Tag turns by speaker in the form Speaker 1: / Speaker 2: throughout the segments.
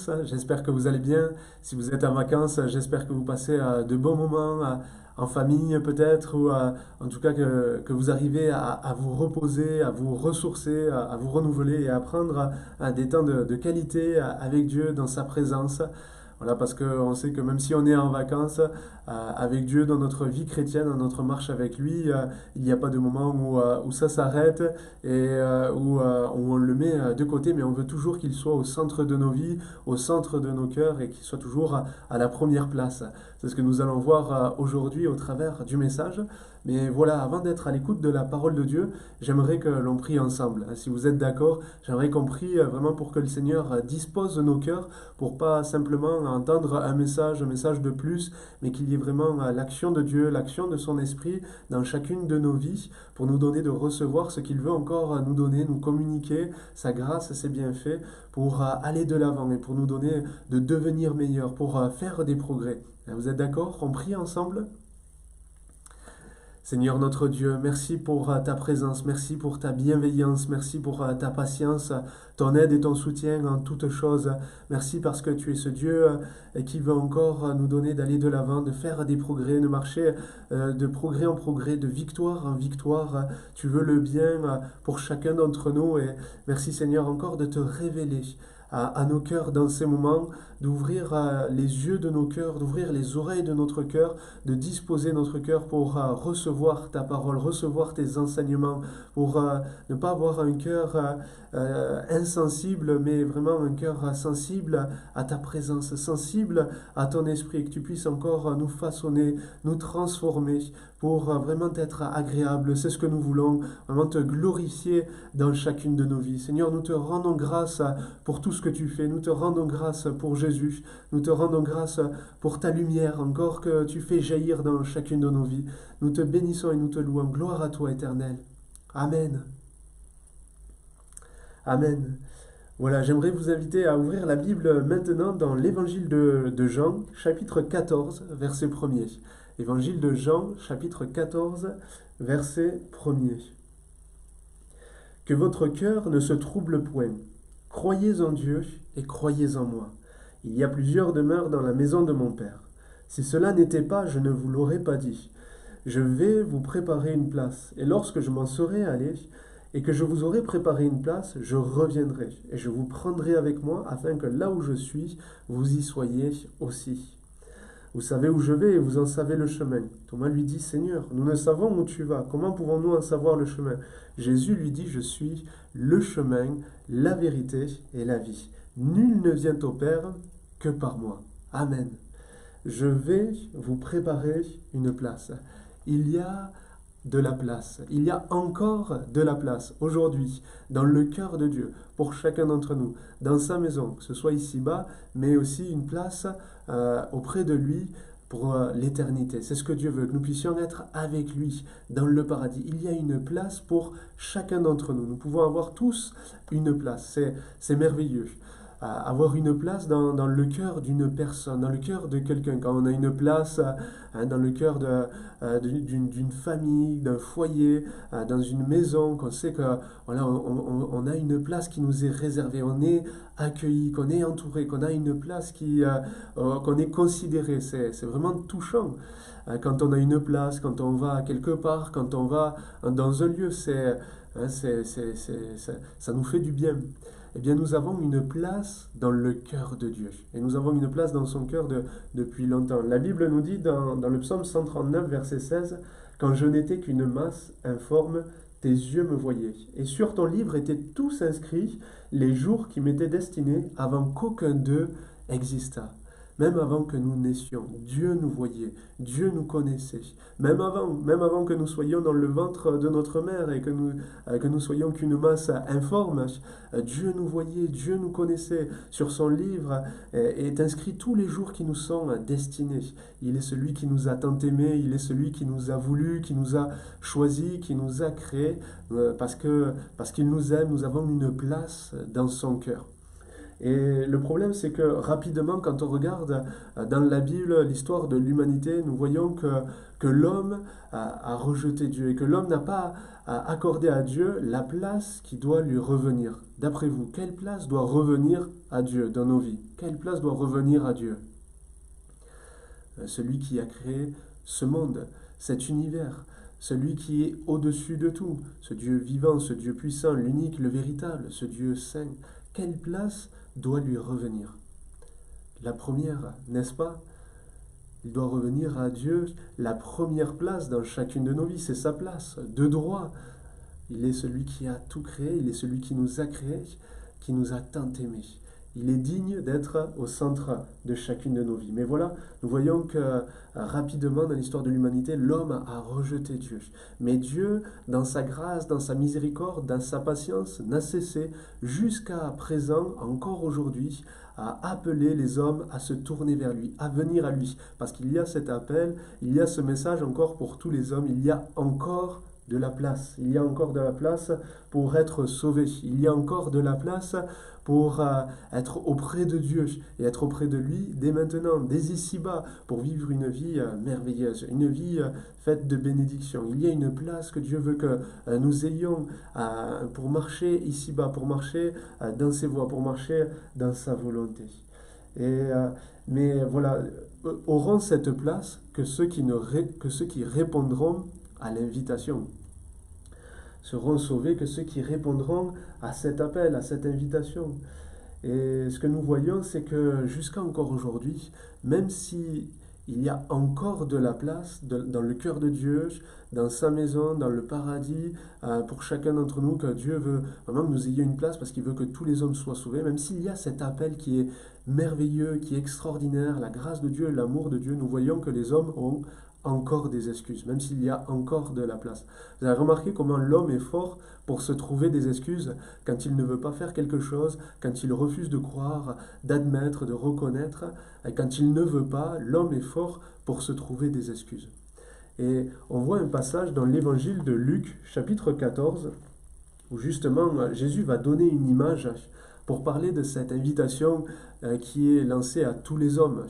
Speaker 1: tous, j'espère que vous allez bien. Si vous êtes en vacances, j'espère que vous passez de bons moments en famille peut-être, ou en tout cas que vous arrivez à vous reposer, à vous ressourcer, à vous renouveler et à prendre des temps de qualité avec Dieu dans sa présence. Voilà, parce qu'on sait que même si on est en vacances, avec Dieu dans notre vie chrétienne, dans notre marche avec lui, il n'y a pas de moment où ça s'arrête et où on le met de côté, mais on veut toujours qu'il soit au centre de nos vies, au centre de nos cœurs et qu'il soit toujours à la première place. C'est ce que nous allons voir aujourd'hui au travers du message. Mais voilà, avant d'être à l'écoute de la parole de Dieu, j'aimerais que l'on prie ensemble. Si vous êtes d'accord, j'aimerais qu'on prie vraiment pour que le Seigneur dispose nos cœurs, pour pas simplement entendre un message de plus, mais qu'il y ait vraiment l'action de Dieu, l'action de son esprit dans chacune de nos vies, pour nous donner de recevoir ce qu'il veut encore nous donner, nous communiquer sa grâce, ses bienfaits, pour aller de l'avant et pour nous donner de devenir meilleurs, pour faire des progrès. Vous êtes d'accord? On prie ensemble? Seigneur notre Dieu, merci pour ta présence, merci pour ta bienveillance, merci pour ta patience, ton aide et ton soutien en toutes choses. Merci parce que tu es ce Dieu qui veut encore nous donner d'aller de l'avant, de faire des progrès, de marcher de progrès en progrès, de victoire en victoire. Tu veux le bien pour chacun d'entre nous et merci Seigneur encore de te révéler à nos cœurs dans ces moments, d'ouvrir les yeux de nos cœurs, d'ouvrir les oreilles de notre cœur, de disposer notre cœur pour recevoir ta parole, recevoir tes enseignements, pour ne pas avoir un cœur insensible, mais vraiment un cœur sensible à ta présence, sensible à ton esprit, que tu puisses encore nous façonner, nous transformer pour vraiment être agréable. C'est ce que nous voulons, vraiment te glorifier dans chacune de nos vies. Seigneur, nous te rendons grâce pour tout ce que tu fais. Nous te rendons grâce pour Jésus. Nous te rendons grâce pour ta lumière encore que tu fais jaillir dans chacune de nos vies. Nous te bénissons et nous te louons. Gloire à toi, Éternel. Amen. Amen. Voilà, j'aimerais vous inviter à ouvrir la Bible maintenant dans l'Évangile de Jean, chapitre 14, verset 1er. Évangile de Jean, chapitre 14, verset 1er. Que votre cœur ne se trouble point. Croyez en Dieu et croyez en moi. Il y a plusieurs demeures dans la maison de mon Père. Si cela n'était pas, je ne vous l'aurais pas dit. Je vais vous préparer une place, et lorsque je m'en serai allé, et que je vous aurai préparé une place, je reviendrai, et je vous prendrai avec moi, afin que là où je suis, vous y soyez aussi. Vous savez où je vais et vous en savez le chemin. Thomas lui dit, Seigneur, nous ne savons où tu vas. Comment pouvons-nous en savoir le chemin? Jésus lui dit, je suis le chemin, la vérité et la vie. Nul ne vient au Père que par moi. Amen. Je vais vous préparer une place. Il y a de la place. Il y a encore de la place aujourd'hui dans le cœur de Dieu pour chacun d'entre nous, dans sa maison, que ce soit ici-bas, mais aussi une place auprès de lui pour l'éternité. C'est ce que Dieu veut, que nous puissions être avec lui dans le paradis. Il y a une place pour chacun d'entre nous. Nous pouvons avoir tous une place. C'est merveilleux. Avoir une place dans le cœur d'une personne, dans le cœur de quelqu'un. Quand on a une place dans le cœur d'une famille, d'un foyer, dans une maison, qu'on sait que voilà, on a une place qui nous est réservée, on est accueilli, qu'on est entouré, qu'on a une place qu'on est considéré. C'est vraiment touchant. Quand on a une place, quand on va quelque part, quand on va dans un lieu, ça nous fait du bien. Eh bien, nous avons une place dans le cœur de Dieu. Et nous avons une place dans son cœur depuis longtemps. La Bible nous dit dans le psaume 139, verset 16, « Quand je n'étais qu'une masse informe, tes yeux me voyaient. Et sur ton livre étaient tous inscrits les jours qui m'étaient destinés avant qu'aucun d'eux existât. » Même avant que nous naissions, Dieu nous voyait, Dieu nous connaissait. Même avant que nous soyons dans le ventre de notre mère et que nous soyons qu'une masse informe, Dieu nous voyait, Dieu nous connaissait. Sur son livre est inscrit tous les jours qui nous sont destinés. Il est celui qui nous a tant aimés, il est celui qui nous a voulu, qui nous a choisis, qui nous a créés, parce qu'il nous aime, nous avons une place dans son cœur. Et le problème, c'est que rapidement, quand on regarde dans la Bible l'histoire de l'humanité, nous voyons que l'homme a rejeté Dieu et que l'homme n'a pas accordé à Dieu la place qui doit lui revenir. D'après vous, quelle place doit revenir à Dieu dans nos vies? Quelle place doit revenir à Dieu? Celui qui a créé ce monde, cet univers, celui qui est au-dessus de tout, ce Dieu vivant, ce Dieu puissant, l'unique, le véritable, ce Dieu saint. Quelle place doit lui revenir? La première, n'est-ce pas? Il doit revenir à Dieu la première place dans chacune de nos vies, c'est sa place, de droit. Il est celui qui a tout créé, il est celui qui nous a créés, qui nous a tant aimés. Il est digne d'être au centre de chacune de nos vies. Mais voilà, nous voyons que rapidement dans l'histoire de l'humanité, l'homme a rejeté Dieu. Mais Dieu, dans sa grâce, dans sa miséricorde, dans sa patience, n'a cessé jusqu'à présent, encore aujourd'hui, à appeler les hommes à se tourner vers lui, à venir à lui. Parce qu'il y a cet appel, il y a ce message encore pour tous les hommes, il y a encore de la place. Il y a encore de la place pour être sauvé. Il y a encore de la place pour être auprès de Dieu et être auprès de lui dès maintenant, dès ici-bas, pour vivre une vie merveilleuse, une vie faite de bénédiction. Il y a une place que Dieu veut que nous ayons pour marcher ici-bas, pour marcher dans ses voies, pour marcher dans sa volonté. Mais voilà, auront cette place que ceux qui répondront à l'invitation. Seront sauvés que ceux qui répondront à cet appel, à cette invitation. Et ce que nous voyons, c'est que jusqu'à encore aujourd'hui, même si il y a encore de la place dans le cœur de Dieu, dans sa maison, dans le paradis, pour chacun d'entre nous, que Dieu veut vraiment que nous ayons une place parce qu'il veut que tous les hommes soient sauvés, même s'il y a cet appel qui est merveilleux, qui est extraordinaire, la grâce de Dieu, l'amour de Dieu, nous voyons que les hommes ont encore des excuses, même s'il y a encore de la place. Vous avez remarqué comment l'homme est fort pour se trouver des excuses quand il ne veut pas faire quelque chose, quand il refuse de croire, d'admettre, de reconnaître, et quand il ne veut pas, l'homme est fort pour se trouver des excuses. Et on voit un passage dans l'évangile de Luc, chapitre 14, où justement Jésus va donner une image pour parler de cette invitation qui est lancée à tous les hommes.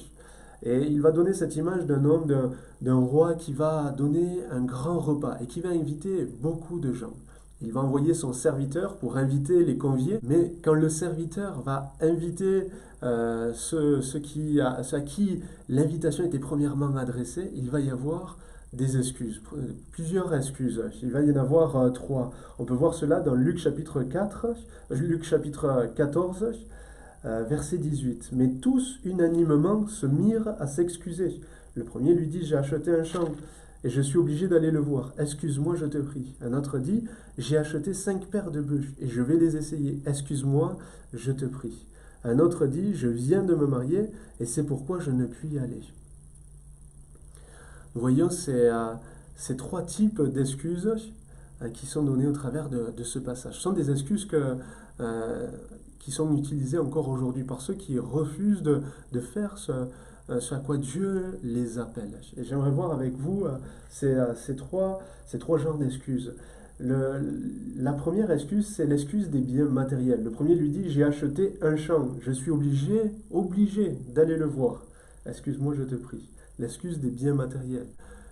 Speaker 1: Et il va donner cette image d'un homme, d'un roi qui va donner un grand repas et qui va inviter beaucoup de gens. Il va envoyer son serviteur pour inviter les conviés, mais quand le serviteur va inviter ceux à qui l'invitation était premièrement adressée, il va y avoir des excuses, plusieurs excuses. Il va y en avoir trois. On peut voir cela dans Luc chapitre 14, verset 18. Mais tous unanimement se mirent à s'excuser. Le premier lui dit: j'ai acheté un champ et je suis obligé d'aller le voir. Excuse-moi, je te prie. Un autre dit: j'ai acheté 5 paires de bœufs et je vais les essayer. Excuse-moi, je te prie. Un autre dit: je viens de me marier et c'est pourquoi je ne puis y aller. Nous voyons ces trois types d'excuses qui sont données au travers de ce passage. Ce sont des excuses qui sont utilisées encore aujourd'hui par ceux qui refusent de faire ce à quoi Dieu les appelle. Et j'aimerais voir avec vous ces trois genres d'excuses. La première excuse, c'est l'excuse des biens matériels. Le premier lui dit: j'ai acheté un champ, je suis obligé d'aller le voir. Excuse-moi, je te prie. L'excuse des biens matériels.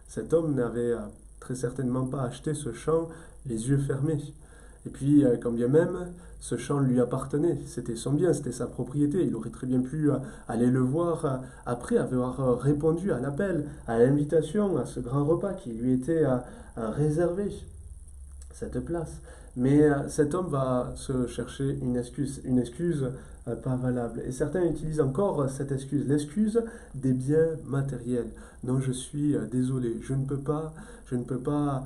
Speaker 1: Cet homme n'avait très certainement pas acheté ce champ les yeux fermés. Et puis, quand bien même, ce champ lui appartenait. C'était son bien, c'était sa propriété. Il aurait très bien pu aller le voir après avoir répondu à l'appel, à l'invitation, à ce grand repas qui lui était réservé, cette place. Mais cet homme va se chercher une excuse pas valable. Et certains utilisent encore cette excuse, l'excuse des biens matériels. Non, je suis désolé, je ne peux pas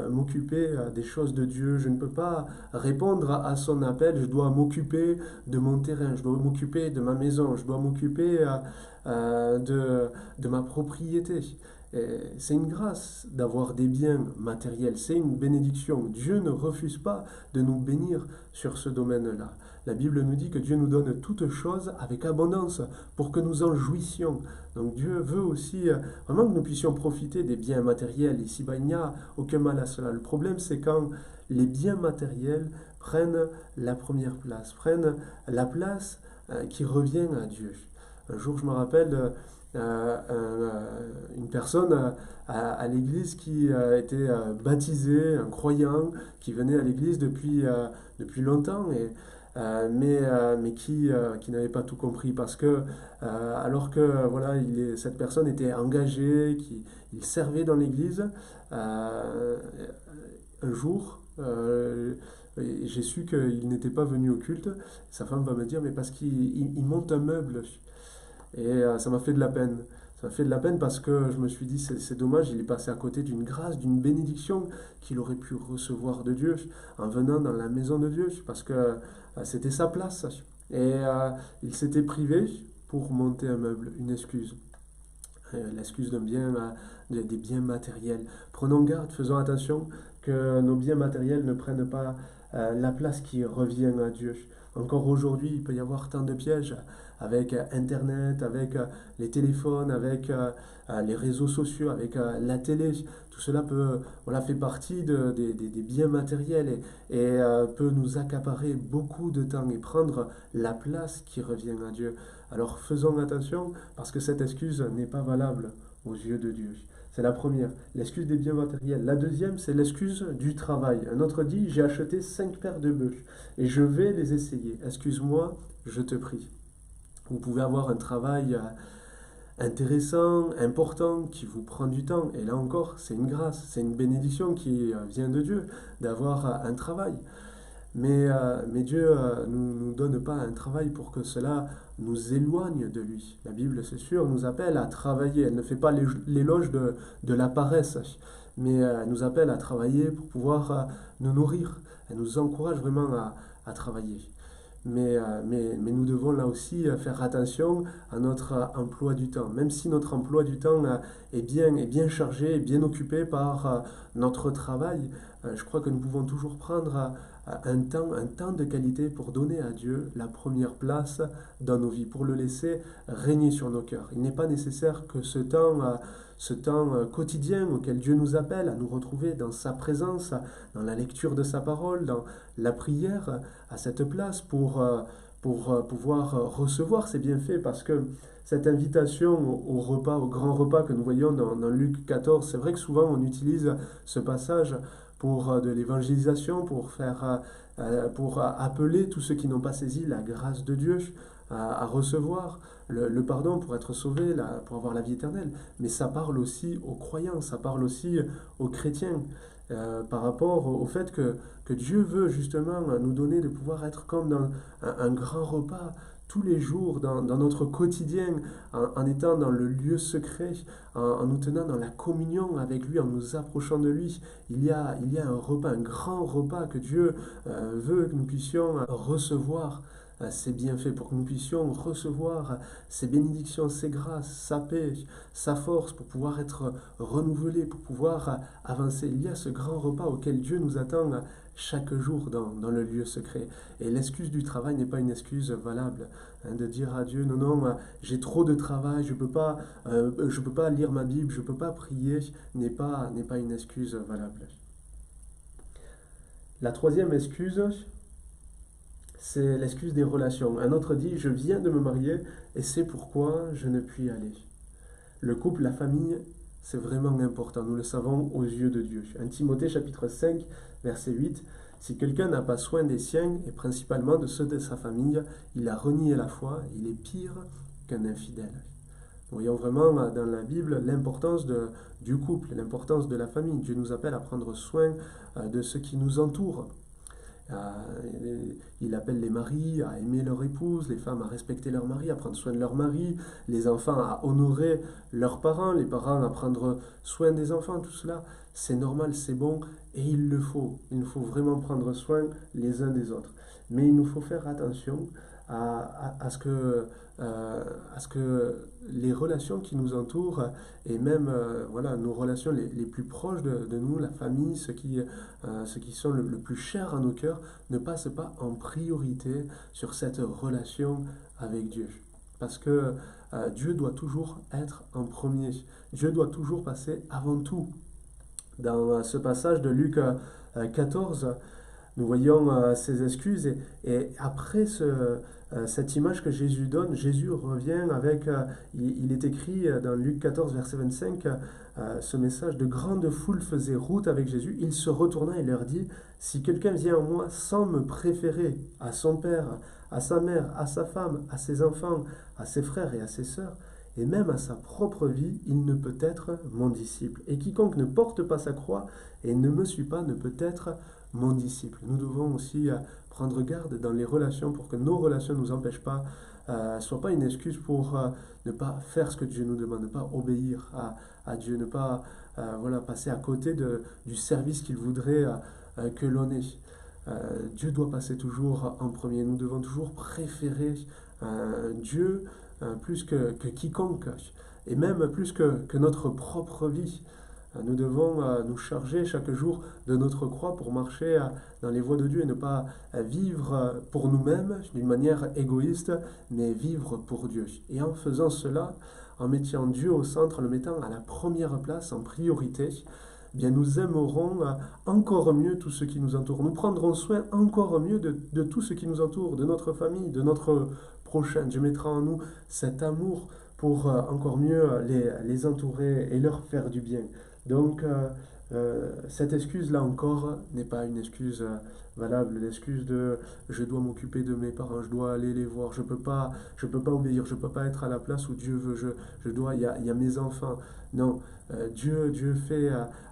Speaker 1: m'occuper des choses de Dieu, je ne peux pas répondre à son appel, je dois m'occuper de mon terrain, je dois m'occuper de ma maison, je dois m'occuper de ma propriété. C'est une grâce d'avoir des biens matériels, c'est une bénédiction. Dieu ne refuse pas de nous bénir sur ce domaine-là. La Bible nous dit que Dieu nous donne toutes choses avec abondance pour que nous en jouissions. Donc Dieu veut aussi vraiment que nous puissions profiter des biens matériels. Ici-bas, il n'y a aucun mal à cela. Le problème, c'est quand les biens matériels prennent la première place, prennent la place qui revient à Dieu. Un jour, je me rappelle une personne à l'église qui était baptisé, un croyant, qui venait à l'église depuis longtemps, mais qui n'avait pas tout compris parce que alors que voilà, cette personne était engagée, il servait dans l'église, un jour, j'ai su qu'il n'était pas venu au culte. Sa femme va me dire, mais parce qu'il monte un meuble. Et ça m'a fait de la peine. Ça m'a fait de la peine parce que je me suis dit, c'est dommage, il est passé à côté d'une grâce, d'une bénédiction qu'il aurait pu recevoir de Dieu en venant dans la maison de Dieu, parce que c'était sa place. Et il s'était privé pour monter un meuble, une excuse. L'excuse d'un bien, des biens matériels. Prenons garde, faisons attention que nos biens matériels ne prennent pas la place qui revient à Dieu. Encore aujourd'hui, il peut y avoir tant de pièges avec Internet, avec les téléphones, avec les réseaux sociaux, avec la télé. Tout cela fait partie des biens matériels et peut nous accaparer beaucoup de temps et prendre la place qui revient à Dieu. Alors faisons attention parce que cette excuse n'est pas valable aux yeux de Dieu. C'est la première, l'excuse des biens matériels. La deuxième, c'est l'excuse du travail. Un autre dit, j'ai acheté 5 paires de bœufs et je vais les essayer. Excuse-moi, je te prie. Vous pouvez avoir un travail intéressant, important, qui vous prend du temps. Et là encore, c'est une grâce, c'est une bénédiction qui vient de Dieu d'avoir un travail. Mais Dieu ne nous donne pas un travail pour que cela nous éloigne de lui. La Bible, c'est sûr, nous appelle à travailler. Elle ne fait pas l'éloge de la paresse, mais elle nous appelle à travailler pour pouvoir nous nourrir. Elle nous encourage vraiment à travailler. Mais nous devons là aussi faire attention à notre emploi du temps. Même si notre emploi du temps est bien chargé, est bien occupé par notre travail, je crois que nous pouvons toujours prendre un temps de qualité pour donner à Dieu la première place dans nos vies, pour le laisser régner sur nos cœurs. Il n'est pas nécessaire que ce temps quotidien auquel Dieu nous appelle à nous retrouver dans sa présence, dans la lecture de sa parole, dans la prière, à cette place pour pouvoir recevoir ses bienfaits, parce que cette invitation au repas, au grand repas que nous voyons dans Luc 14, c'est vrai que souvent on utilise ce passage pour de l'évangélisation, pour appeler tous ceux qui n'ont pas saisi la grâce de Dieu à recevoir le pardon pour être sauvés, pour avoir la vie éternelle. Mais ça parle aussi aux croyants, ça parle aussi aux chrétiens, par rapport au fait que Dieu veut justement nous donner de pouvoir être comme dans un grand repas, tous les jours, dans notre quotidien, en étant dans le lieu secret, en nous tenant dans la communion avec lui, en nous approchant de lui. Il y a un repas, un grand repas que Dieu veut que nous puissions recevoir ses bienfaits, pour que nous puissions recevoir ses bénédictions, ses grâces, sa paix, sa force, pour pouvoir être renouvelés, pour pouvoir avancer. Il y a ce grand repas auquel Dieu nous attend chaque jour dans le lieu secret. Et l'excuse du travail n'est pas une excuse valable, de dire à Dieu, non, j'ai trop de travail, je peux pas lire ma Bible, je peux pas prier, n'est pas une excuse valable. La troisième excuse, c'est l'excuse des relations. Un autre dit, je viens de me marier et c'est pourquoi je ne puis aller. Le couple, la famille, c'est vraiment important, nous le savons aux yeux de Dieu. 1 Timothée chapitre 5, verset 8, si quelqu'un n'a pas soin des siens, et principalement de ceux de sa famille, il a renié la foi, il est pire qu'un infidèle. Nous voyons vraiment dans la Bible l'importance du couple, l'importance de la famille. Dieu nous appelle à prendre soin de ceux qui nous entourent. Il appelle les maris à aimer leur épouse, les femmes à respecter leur mari, à prendre soin de leur mari, les enfants à honorer leurs parents, les parents à prendre soin des enfants. Tout cela, c'est normal, c'est bon et il le faut. Il nous faut vraiment prendre soin les uns des autres. Mais il nous faut faire attention à ce que les relations qui nous entourent et même nos relations les plus proches de nous, la famille, ceux qui sont le plus chers à nos cœurs, ne passent pas en priorité sur cette relation avec Dieu. Parce que Dieu doit toujours être en premier. Dieu doit toujours passer avant tout. Dans ce passage de Luc 14, Nous voyons ces excuses et après cette image que Jésus donne, Jésus revient avec, il est écrit dans Luc 14, verset 25, ce message: de grandes foules faisaient route avec Jésus. Il se retourna et leur dit: si quelqu'un vient à moi sans me préférer à son père, à sa mère, à sa femme, à ses enfants, à ses frères et à ses sœurs, et même à sa propre vie, il ne peut être mon disciple. Et quiconque ne porte pas sa croix et ne me suit pas ne peut être mon disciple. Nous devons aussi prendre garde dans les relations pour que nos relations ne nous empêchent pas, soient pas une excuse pour ne pas faire ce que Dieu nous demande, ne pas obéir à Dieu, ne pas passer à côté du service qu'il voudrait que l'on ait. Dieu doit passer toujours en premier. Nous devons toujours préférer Dieu plus que quiconque, et même plus que notre propre vie. Nous devons nous charger chaque jour de notre croix pour marcher dans les voies de Dieu et ne pas vivre pour nous-mêmes d'une manière égoïste, mais vivre pour Dieu. Et en faisant cela, en mettant Dieu au centre, le mettant à la première place, en priorité, eh bien nous aimerons encore mieux tout ce qui nous entoure. Nous prendrons soin encore mieux de tout ce qui nous entoure, de notre famille, de notre prochain. Dieu mettra en nous cet amour pour encore mieux les entourer et leur faire du bien. Donc, cette excuse-là encore n'est pas une excuse valable. L'excuse de je dois m'occuper de mes parents, je dois aller les voir, je peux pas obéir, je peux pas être à la place où Dieu veut, je dois, il y a mes enfants. Non, Dieu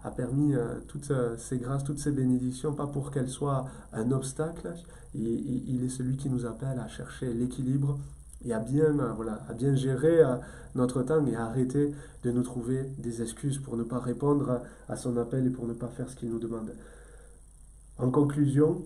Speaker 1: a permis toutes ces grâces, toutes ces bénédictions, pas pour qu'elles soient un obstacle. Il est celui qui nous appelle à chercher l'équilibre et à bien gérer notre temps et à arrêter de nous trouver des excuses pour ne pas répondre à son appel et pour ne pas faire ce qu'il nous demande. En conclusion,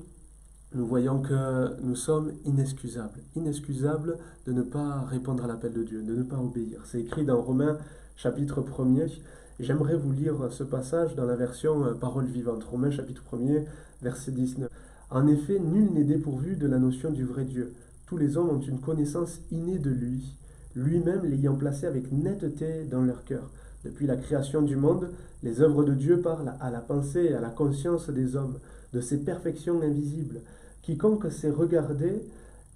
Speaker 1: nous voyons que nous sommes inexcusables de ne pas répondre à l'appel de Dieu, de ne pas obéir. C'est écrit dans Romains chapitre 1er. J'aimerais vous lire ce passage dans la version Parole vivante. Romains chapitre 1er, verset 19. En effet, nul n'est dépourvu de la notion du vrai Dieu. Tous les hommes ont une connaissance innée de lui, lui-même l'ayant placé avec netteté dans leur cœur. Depuis la création du monde, les œuvres de Dieu parlent à la pensée et à la conscience des hommes, de ses perfections invisibles. Quiconque sait regarder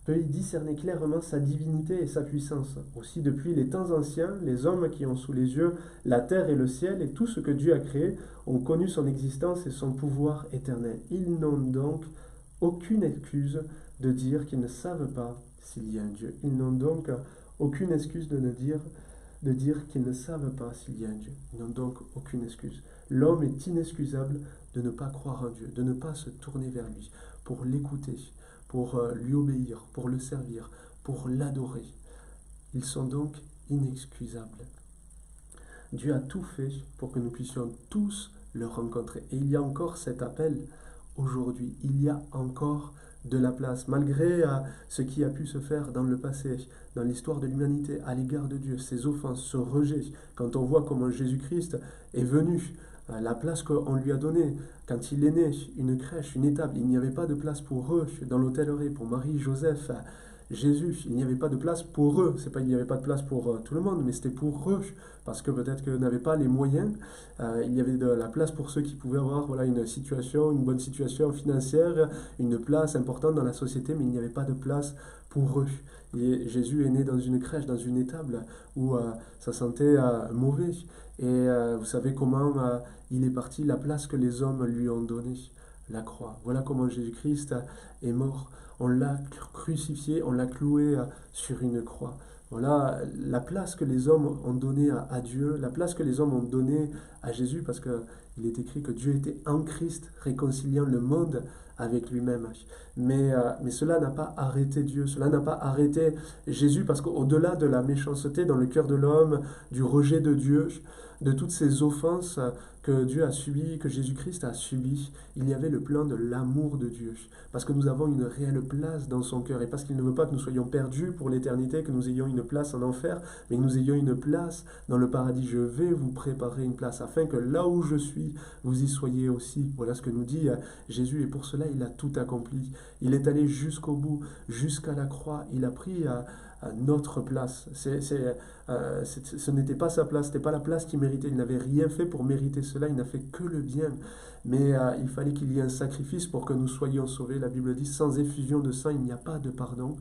Speaker 1: peut y discerner clairement sa divinité et sa puissance. Aussi, depuis les temps anciens, les hommes qui ont sous les yeux la terre et le ciel et tout ce que Dieu a créé ont connu son existence et son pouvoir éternel. Ils n'ont donc aucune excuse de dire qu'ils ne savent pas s'il y a un Dieu. Ils n'ont donc aucune excuse de dire qu'ils ne savent pas s'il y a un Dieu. Ils n'ont donc aucune excuse. L'homme est inexcusable de ne pas croire en Dieu, de ne pas se tourner vers lui, pour l'écouter, pour lui obéir, pour le servir, pour l'adorer. Ils sont donc inexcusables. Dieu a tout fait pour que nous puissions tous le rencontrer. Et il y a encore cet appel aujourd'hui. Il y a encore de la place, malgré ce qui a pu se faire dans le passé, dans l'histoire de l'humanité, à l'égard de Dieu, ces offenses, ce rejet. Quand on voit comment Jésus-Christ est venu, la place qu'on lui a donnée, quand il est né, une crèche, une étable, il n'y avait pas de place pour eux dans l'hôtellerie, pour Marie, Joseph, Jésus, il n'y avait pas de place pour eux. C'est pas qu'il n'y avait pas de place pour tout le monde, mais c'était pour eux, parce que peut-être qu'ils n'avaient pas les moyens. Il y avait de la place pour ceux qui pouvaient avoir une bonne situation financière, une place importante dans la société, mais il n'y avait pas de place pour eux. Et Jésus est né dans une crèche, dans une étable, où ça sentait mauvais. Et vous savez comment il est parti, la place que les hommes lui ont donnée, la croix. Voilà comment Jésus-Christ est mort. On l'a crucifié, on l'a cloué sur une croix. Voilà la place que les hommes ont donnée à Dieu, la place que les hommes ont donnée à Jésus, parce qu'il est écrit que Dieu était en Christ, réconciliant le monde avec lui-même. Mais cela n'a pas arrêté Dieu, cela n'a pas arrêté Jésus, parce qu'au-delà de la méchanceté dans le cœur de l'homme, du rejet de Dieu, de toutes ces offenses que Dieu a subies, que Jésus-Christ a subies, il y avait le plan de l'amour de Dieu. Parce que nous avons une réelle place dans son cœur et parce qu'il ne veut pas que nous soyons perdus pour l'éternité, que nous ayons une place en enfer, mais que nous ayons une place dans le paradis. Je vais vous préparer une place afin que là où je suis, vous y soyez aussi. Voilà ce que nous dit Jésus et pour cela, il a tout accompli. Il est allé jusqu'au bout, jusqu'à la croix. Il a pris notre place. Ce n'était pas sa place, ce n'était pas la place qu'il méritait. Il n'avait rien fait pour mériter cela, il n'a fait que le bien. Mais il fallait qu'il y ait un sacrifice pour que nous soyons sauvés. La Bible dit, sans effusion de sang, il n'y a pas de pardon.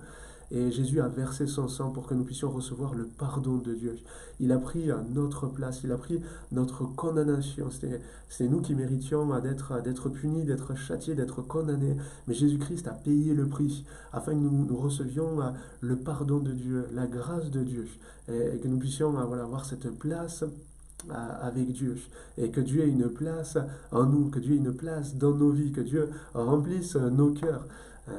Speaker 1: Et Jésus a versé son sang pour que nous puissions recevoir le pardon de Dieu. Il a pris notre place, il a pris notre condamnation. C'est nous qui méritions d'être punis, d'être châtiés, d'être condamnés. Mais Jésus-Christ a payé le prix afin que nous recevions le pardon de Dieu, la grâce de Dieu, et que nous puissions voilà, avoir cette place avec Dieu, et que Dieu ait une place en nous, que Dieu ait une place dans nos vies, que Dieu remplisse nos cœurs.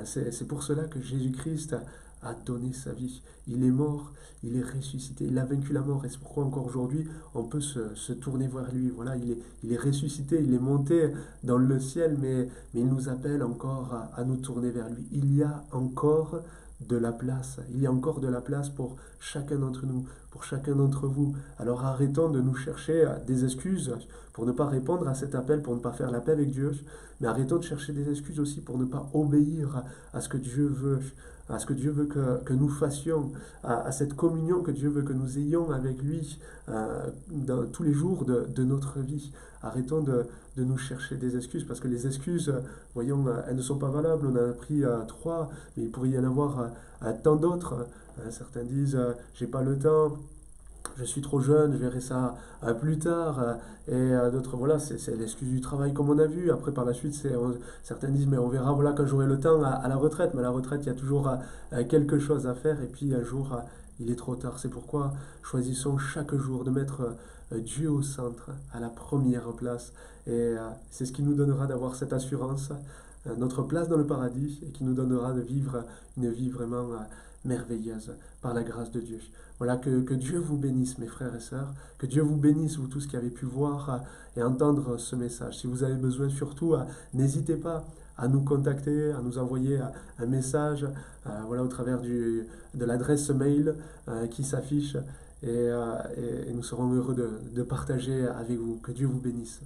Speaker 1: C'est pour cela que Jésus-Christ a donné sa vie. Il est mort, il est ressuscité, il a vaincu la mort, et c'est pourquoi encore aujourd'hui on peut se tourner vers lui. Voilà, il est ressuscité, il est monté dans le ciel, mais il nous appelle encore à nous tourner vers lui. Il y a encore de la place, il y a encore de la place pour chacun d'entre nous, pour chacun d'entre vous. Alors arrêtons de nous chercher des excuses pour ne pas répondre à cet appel, pour ne pas faire la paix avec Dieu, mais arrêtons de chercher des excuses aussi pour ne pas obéir à ce que Dieu veut, à ce que Dieu veut que nous fassions, à cette communion que Dieu veut que nous ayons avec lui dans tous les jours de notre vie. Arrêtons de nous chercher des excuses, parce que les excuses, voyons, elles ne sont pas valables. On en a pris trois, mais il pourrait y en avoir tant d'autres. Certains disent, j'ai pas le temps, je suis trop jeune, je verrai ça plus tard, et d'autres, voilà, c'est l'excuse du travail comme on a vu. Après, par la suite, certains disent, mais on verra, voilà, quand j'aurai le temps à la retraite. Mais à la retraite, il y a toujours quelque chose à faire, et puis un jour, il est trop tard. C'est pourquoi choisissons chaque jour de mettre Dieu au centre, à la première place, et c'est ce qui nous donnera d'avoir cette assurance, notre place dans le paradis, et qui nous donnera de vivre une vie vraiment merveilleuse par la grâce de Dieu. Voilà, que Dieu vous bénisse, mes frères et sœurs, que Dieu vous bénisse, vous tous qui avez pu voir et entendre ce message. Si vous avez besoin, surtout, n'hésitez pas à nous contacter, à nous envoyer un message, voilà, au travers de l'adresse mail qui s'affiche, et nous serons heureux de partager avec vous. Que Dieu vous bénisse.